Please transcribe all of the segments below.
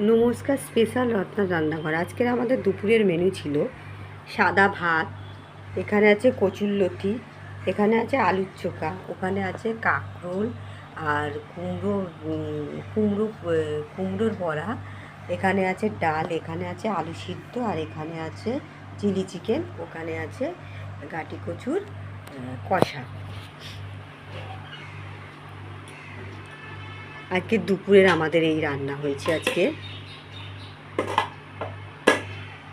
নমস্কার, স্পেশাল রত্নার রান্নাঘর। আজকের আমাদের দুপুরের মেনু ছিল সাদা ভাত, এখানে আছে কচুরলতি, এখানে আছে আলুর চোখা, ওখানে আছে কাঁকরোল আর কুমড়োর বড়া, এখানে আছে ডাল, এখানে আছে আলু সিদ্ধ, আর এখানে আছে চিলি চিকেন, ওখানে আছে গাটি কচুর কষা। আজকে দুপুরের আমাদের এই রান্না হয়েছে। আজকে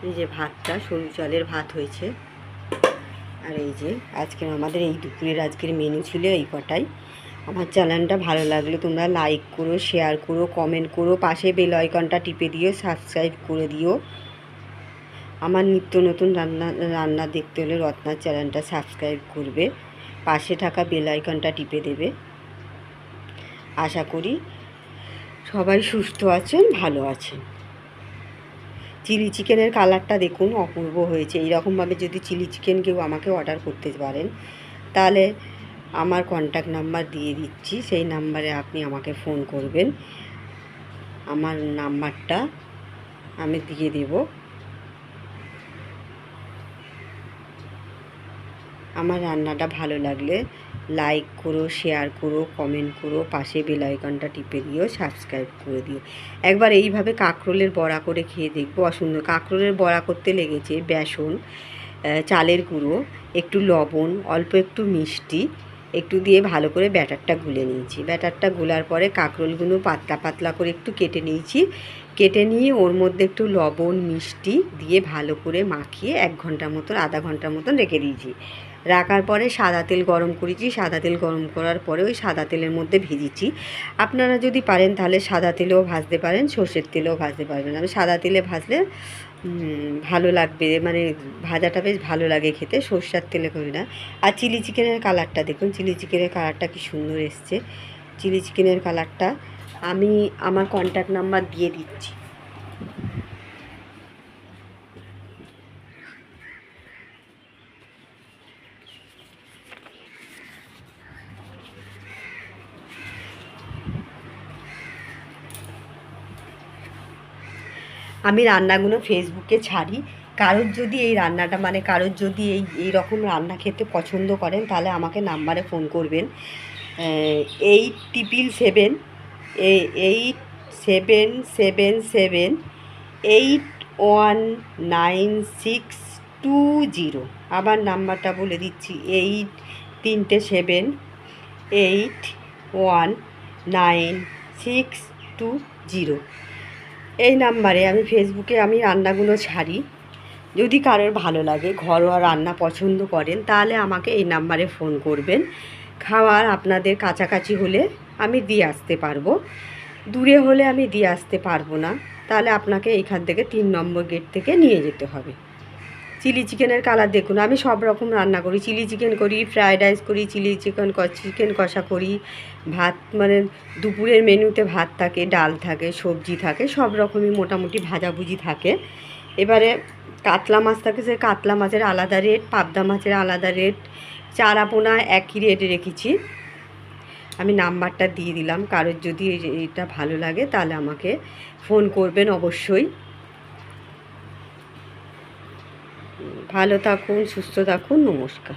এই যে ভাতটা সরু চালের ভাত হয়েছে, আর এই যে আজকের আমাদের এই দুপুরের আজকের মেনু ছিল এই কটাই। আমার চ্যানেলটা ভালো লাগলে তোমরা লাইক করো, শেয়ার করো, কমেন্ট করো, পাশে বেল আইকনটা টিপে দিও, সাবস্ক্রাইব করে দিও। আমার নিত্য নতুন রান্না দেখতে হলে রত্নার চ্যানেলটা সাবস্ক্রাইব করবে, পাশে থাকা বেল আইকনটা টিপে দেবে। আশা করি সবাই সুস্থ আছেন, ভালো আছেন। চিলি চিকেনের কালারটা দেখুন, অপূর্ব হয়েছে। এইরকমভাবে যদি চিলি চিকেন কেউ আমাকে অর্ডার করতে পারেন, তাহলে আমার কন্ট্যাক্ট নাম্বার দিয়ে দিচ্ছি, সেই নাম্বারে আপনি আমাকে ফোন করবেন। আমার নাম্বারটা আমি দিয়ে দেব। আমার রান্নাটা ভালো লাগলে লাইক করো, শেয়ার করো, কমেন্ট করো, পাশে বেল আইকনটা টিপে দিও, সাবস্ক্রাইব করে দিও। একবার এইভাবে কাঁকরোলের বড়া করে খেয়ে দেখবো, অসুন্দর। কাঁকরোলের বড়া করতে লেগেছে বেসন, চালের গুঁড়ো, একটু লবণ, অল্প একটু মিষ্টি একটু দিয়ে ভালো করে ব্যাটারটা গুলে নিয়েছি। ব্যাটারটা গুলার পরে কাঁকরোলগুলো পাতলা পাতলা করে একটু কেটে নিয়েছি। কেটে নিয়ে ওর মধ্যে একটু লবণ মিষ্টি দিয়ে ভালো করে মাখিয়ে 1 ঘন্টার মতন, আধা ঘন্টার মতন রেখে দিয়েছি। রাখার পরে সাদা তেল গরম করেছি। সাদা তেল গরম করার পরে ওই সাদা তেলের মধ্যে ভেজেছি। আপনারা যদি পারেন তাহলে সাদা তেলেও ভাজতে পারেন, সর্ষের তেলেও ভাজতে পারবেন। আমি সাদা তেলে ভাজলে ভালো লাগবে, মানে ভাজাটা বেশ ভালো লাগে খেতে, সর্ষের তেলে করি না। আর চিলি চিকেনের কালারটা দেখুন, চিলি চিকেনের কালারটা কি সুন্দর এসছে। চিলি চিকেনের কালারটা আমি আমার কন্ট্যাক্ট নাম্বার দিয়ে দিচ্ছি। আমি রান্নাগুলো ফেসবুকে ছাড়ি। কারোর যদি এই রান্নাটা, মানে কারোর যদি এই রকম রান্না খেতে পছন্দ করেন, তাহলে আমাকে নাম্বারে ফোন করবেন। 877778199620। আবার নাম্বারটা বলে দিচ্ছি, 8778199620। এই নাম্বারে আমি ফেসবুকে আমি রান্নাগুলো ছাড়ি। যদি কারোর ভালো লাগে, ঘরোয়া রান্না পছন্দ করেন, তাহলে আমাকে এই নাম্বারে ফোন করবেন। খাবার আপনাদের কাছাকাছি হলে আমি দিয়ে আসতে পারবো, দূরে হলে আমি দিয়ে আসতে পারবো না, তাহলে আপনাকে এইখান থেকে 3 নম্বর গেট থেকে নিয়ে যেতে হবে। চিলি চিকেনের কালার দেখুন, আমি সব রকম রান্না করি। চিলি চিকেন করি, ফ্রায়েড রাইস করি, চিকেন কষা করি, ভাত, মানে দুপুরের মেনুতে ভাত থাকে, ডাল থাকে, সবজি থাকে, সব রকমই মোটামুটি ভাজাভুজি থাকে। এবারে কাতলা মাছ থাকে, সে কাতলা মাছের আলাদা রেট, পাবদা মাছের আলাদা রেট, চারা পোনা একই রেটে রেখেছি। আমি নাম্বারটা দিয়ে দিলাম, কারোর যদি এটা ভালো লাগে তাহলে আমাকে ফোন করবেন অবশ্যই। ভালো থাকুন, সুস্থ থাকুন, নমস্কার।